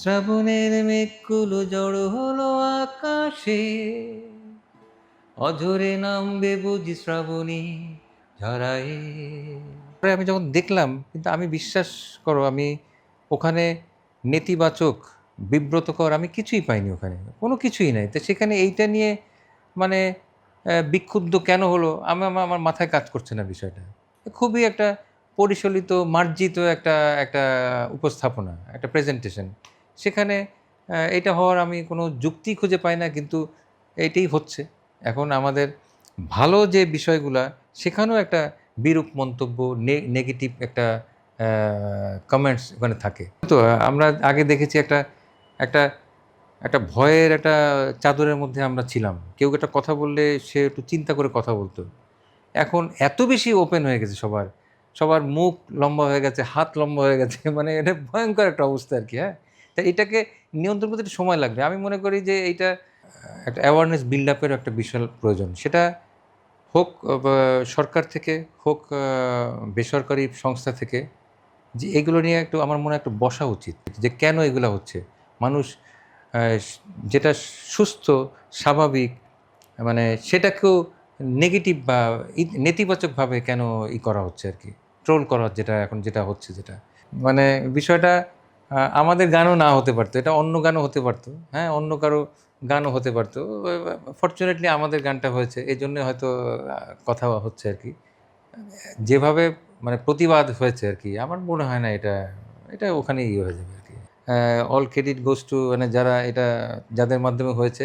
শ্রাবণের মেঘগুলো জড়ো হলো আকাশে, অঝরে নামবে বুঝি শ্রাবণী ঝরায়ে। পরে আমি যখন দেখলাম, কিন্তু আমি বিশ্বাস করো আমি ওখানে নেতিবাচক, বিব্রতকর আমি কিছুই পাইনি ওখানে। কোনো কিছুই নাই। তো সেখানে এইটা নিয়ে মানে বিক্ষুব্ধ কেন হলো আমার মাথায় কাজ করছে না বিষয়টা। খুবই একটা পরিশীলিত, মার্জিত একটা একটা উপস্থাপনা, একটা প্রেজেন্টেশন। সেখানে এটা হওয়ার আমি কোনো যুক্তি খুঁজে পাই না, কিন্তু এইটাই হচ্ছে। এখন আমাদের ভালো যে বিষয়গুলা, সেখানেও একটা বিরূপ মন্তব্য, নেগেটিভ একটা কমেন্টস ওখানে থাকে। তো আমরা আগে দেখেছি একটা একটা একটা ভয়ের একটা চাদরের মধ্যে আমরা ছিলাম। কেউ একটা কথা বললে সে একটু চিন্তা করে কথা বলত। এখন এত বেশি ওপেন হয়ে গেছে সবার। সবার মুখ লম্বা হয়ে গেছে, হাত লম্বা হয়ে গেছে। মানে এটা ভয়ংকর একটা অবস্থা আরকি, হ্যাঁ? তা এটাকে নিয়ন্ত্রণ করতে একটু সময় লাগবে। আমি মনে করি যে এইটা একটা অ্যাওয়ারনেস বিল্ড আপ এর একটা বিশাল প্রয়োজন। সেটা হোক বা সরকার থেকে, হোক বেসরকারি সংস্থা থেকে, যে এগুলো নিয়ে একটু আমার মনে হয় একটু বসা উচিত। যে কেন এগুলা হচ্ছে? মানুষ আ যেটা সুস্থ, স্বাভাবিক, মানে সেটাকেও নেগেটিভ বা নেতিবাচকভাবে কেন করা হচ্ছে আরকি। ট্রোল করা যেটা হচ্ছে যেটা। মানে বিষয়টা আমাদের গানও না হতে পারত। এটা অন্য গানও হতে পারত। হ্যাঁ? অন্য কারো গানও হতে পারত। ফরচুনেটলি আমাদের গানটা হয়েছে। এজন্যে হয়তো কথা হচ্ছে আরকি। যেভাবে মানে প্রতিবাদ হয়েছে আরকি, আমার মনে হয় না এটা ওখানেই হয়ে যাবে আরকি। অল ক্রেডিট গোস টু, মানে যারা এটা, যাদের মাধ্যমে হয়েছে,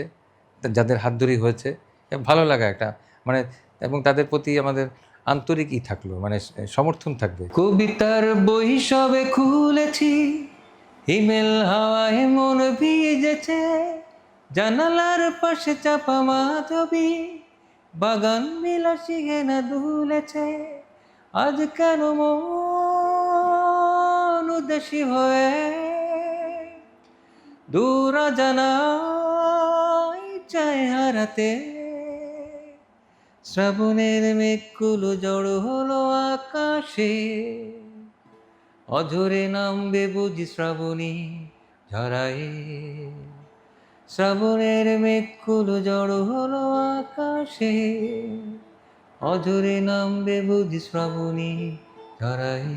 যাদের হাত ধরেই হয়েছে, ভালো লাগা একটা, মানে এবং তাদের প্রতি আমাদের আন্তরিক থাকলো, মানে সমর্থন থাকবে। কবিতার বই সবে খুলেছি, হিমেল হাওয়ায় মন ভিজেছে, জানালার পাশে চাপা মাধবী, বাগান বিলাসী ঘেনা দুলেছে, আজ কেন মন উদাসী হয়ে দূর জানাই চায় হারাতে। শ্রাবণের মেঘগুলো জড়ো হলো আকাশে, অঝরে নামবে বুঝি শ্রাবণী ঝরায়ে। শ্রাবণের মেঘগুলো জড়ো হলো আকাশে, অঝরে নামবে বুঝি শ্রাবণী ঝরায়ে।